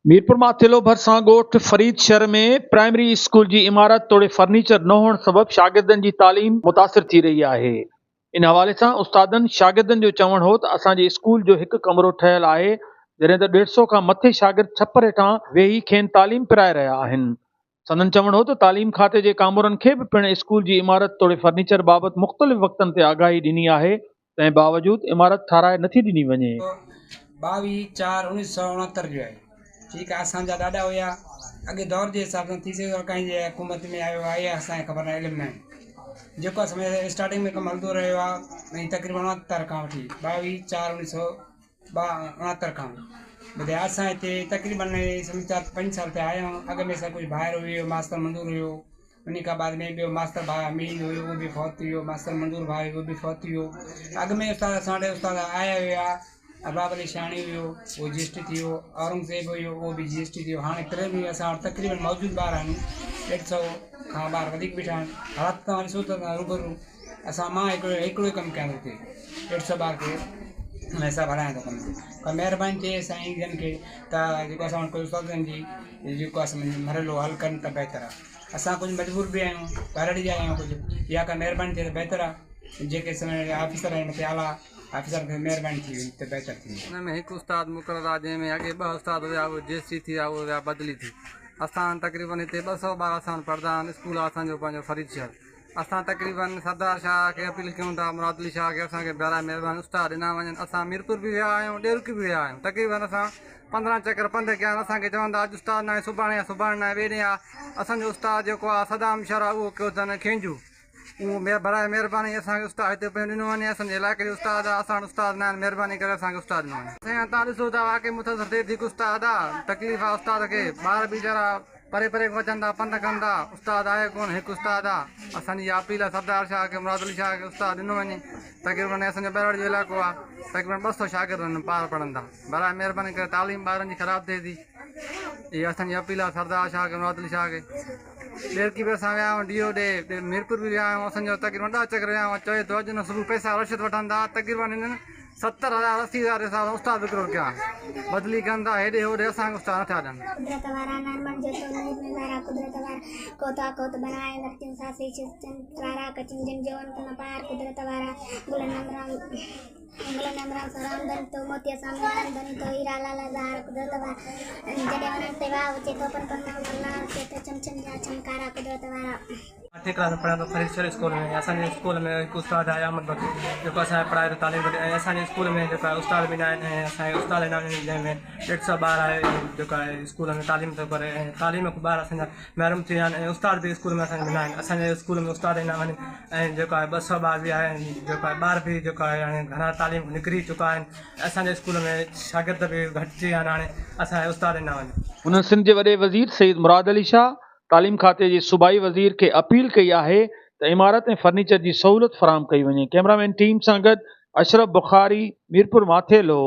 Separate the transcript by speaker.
Speaker 1: मीरपुर माथेलो भरसां ॻोठ फरीद शहर में प्राइमरी स्कूल की इमारत तोड़े फर्नीचर न हुअण सबब शागिर्दनि की तालीम मुतासिर थी रही है। इन हवाले से उस्तादनि शागिर्दनि जो चवणु हो तो असांजे स्कूल जो एक कमरो ठहियल है, जॾहिं त 150 खां मथे शागिर्द छप्पर हेठां वेही खेनि तालीम पिराए रहिया आहिनि। संदन चवणु हो तो तालीम खाते के कामरनि खे भी पिण स्कूल की इमारत तोड़े फर्नीचर बाबत मुख़्तलिफ़ वक़्तनि ते आगाही ॾिनी है, तंहिं बावजूद इमारत ठाराए नथी ॾिनी वञे।
Speaker 2: 22/4/1969 जो है। ठीक है, असांजा ॾाढा हुया अॻे दौर के हिसाब से थी सघे कंहिंजे हुकूमत में आयो आहे असांखे ख़बर न इल्मु न जेको असां स्टार्टिंग में कमु हलंदो रहियो आहे ऐं तक़रीबन 69 खां वठी 22/4/1969 खां ॿुधाए असां हिते तक़रीबन सम्झ 5 साल थिया आहियूं। अॻ में सभु कुझु ॿाहिरि हुयो, मास्तर मंज़ूर हुयो, उन खां बाद में ॿियो मास्तर भाउ अमीन हुयो, उहो बि फौत थी वियो, मास्तर मंज़ूर भाउ उहो बि फौत थी वियो। अॻ में उस्ताद असां वटि उस्ताद आया हुया, अरबाब अली शाणी हुयो, वो GST थी वियो, औरंगज़ेब हुयो, वो भी GST थी वियो। हाणे टे बि असां वटि तक़रीबन मौजूदु ॿार आहिनि 150 खां ॿार वधीक बीठा आहिनि। हालात तव्हां ॾिसो त रूबरू असां मां हिकिड़ो ई कमु कयां थो हिते 150 ॿार खे हिसाबु हलायां थो कमु पर महिरबानी थिए साईं जन खे त जेको असां वटि कोई उस्तादनि जी जेको असां मरलो हल कनि त बहितर आहे। असां कुझु मजबूर बि आहियूं, ॿाहिरि जा आहियूं, कुझु इहा का महिरबानी थिए त बहितर आहे। जेके समय ऑफिसर आहिनि मथे आला ऑफिसर खे महिरबानी थी वई त बहितर थी।
Speaker 3: हुन में हिकु उस्ताद मुक़ररु आहे जंहिंमें अॻे 2 उस्ताद हुया, उहो GST थी विया, उहो बदिली थी। असां तक़रीबन हिते 200 ॿार असां पढ़ंदा आहिनि। स्कूल आहे असांजो पंहिंजो फरीद शहर। असां तक़रीबन सरदार शाह खे अपील कयूं था, मुराद अली शाह खे असांखे बराए महिरबानी उस्ताद ॾिना वञनि। असां मीरपुर बि विया आहियूं, ॾेरकी बि विया आहियूं। तक़रीबन असां 15 चकर पंध कया आहिनि। असांखे चवंदा अॼु उस्ताद न आहे, सुभाणे आहे, सुभाणे न आहे, ॿिए ॾींहुं आहे। असांजो उस्ताद जेको आहे सदाम शरा, उहो कयो अथनि खेंजू, उहो बराए महिरबानी असांखे उस्ताद हिते पंहिंजो ॾिनो वञे। असांजे इलाइक़े जो उस्ताद आहे, असां उस्ताद न आहिनि, महिरबानी करे असांखे उस्ताद ॾिनो वञे। साईं तव्हां ॾिसो था वाक़ई मुतासिर थिए थी। हिकु उस्ताद आहे, तकलीफ़ आहे उस्ताद खे, ॿार बि वीचारा परे परे अचनि था, पंध कनि था, उस्ताद आहे कोन, हिकु उस्ताद आहे। असांजी अपील आहे सरदार शाह खे, मुराद अली शाह खे उस्ताद ॾिनो वञे। तक़रीबन असांजो ॿाहिरि जो इलाइक़ो आहे, तक़रीबन 200 शागिर्द ॿार पढ़नि था। बराए महिरबानी करे तालीम ॿारनि जी ख़राबु थिए थी। इहा असांजी अपील आहे सरदार शाह खे, मुराद अली शाह खे। ॾेरकी बि असां विया आहियूं, DO ॾे मीरपुर बि विया आहियूं। असांजो तक़रीबन 10 चकर विया आहियूं। चए थो अॼु न सुबुह पैसा रिश्वत वठनि था, तक़रीबन हिननि 70,000 80,000 हिसाब सां उस्ताद विकिरो कया, बदिली कनि था हेॾे होॾे, असांखे उस्ताद नथा ॾियनि।
Speaker 4: कुदरत वारा नरमन जो तो नहीं वारा कुदरत वारा कोता कोत बनाए नरतिन सासी सारा कचिन जिन जीवन को न पार कुदरत वारा गुलन नमराम सरांदन तो मोतिया सामने दन तो हीरा लाला जार कुदरत वारा जडे वनन ते वाव चे तो पर अल्लाह के तो चमचम जा चमकारा कुदरत वारा।
Speaker 5: 8वीं क्लास में पढ़ा तो फरीद शहर स्कूल में। असांजे स्कूल में हिकु उस्ताद आहे अहमद बख्श, जेको असांखे पढ़ाए थो तालीम ॾे। ऐं असांजे स्कूल में जेको आहे उस्ताद बि न आहिनि, ऐं असांजे उस्ताद न आहिनि, जंहिंमें 150 ॿार आहे जेको आहे स्कूल में तालीम थो करे। ऐं तालीम खां ॿार असांजा महिरूम थी विया आहिनि, ऐं उस्ताद बि स्कूल में असांखे न आहिनि। असांजे स्कूल में उस्ताद ई न आहिनि, ऐं जेको आहे 200 ॿार बि आहिनि, जेको आहे ॿार बि जेको आहे हाणे घणा तालीम निकिरी चुका आहिनि। असांजे स्कूल में शागिर्द बि घटि थी विया आहिनि, हाणे असांजे उस्ताद ई न आहिनि।
Speaker 1: उन्होंने सिंध के वॾे वज़ीर सईद मुराद अली शाह तालीम खाते के सूबाई वज़ीर के अपील कई है तो इमारत और फर्नीचर की सहूलत फराम कई वञे। कैमरामैन टीम सां गॾु अशरफ बुखारी, मीरपुर माथेलो।